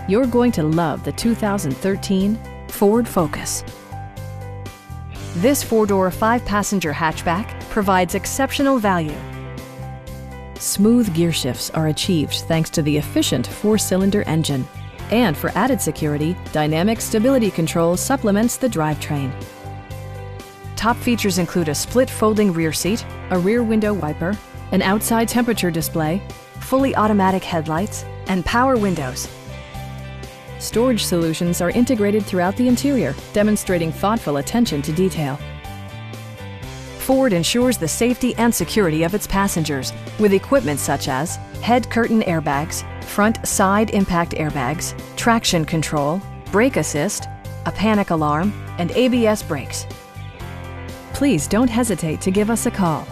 You're going to love the 2013 Ford Focus. This four-door, five-passenger hatchback provides exceptional value. Smooth gear shifts are achieved thanks to the efficient four-cylinder engine. And for added security, dynamic stability control supplements the drivetrain. Top features include a split folding rear seat, a rear window wiper, an outside temperature display, fully automatic headlights, and power windows. Storage solutions are integrated throughout the interior, demonstrating thoughtful attention to detail. Ford ensures the safety and security of its passengers with equipment such as head curtain airbags, front side impact airbags, traction control, brake assist, a panic alarm, and ABS brakes. Please don't hesitate to give us a call.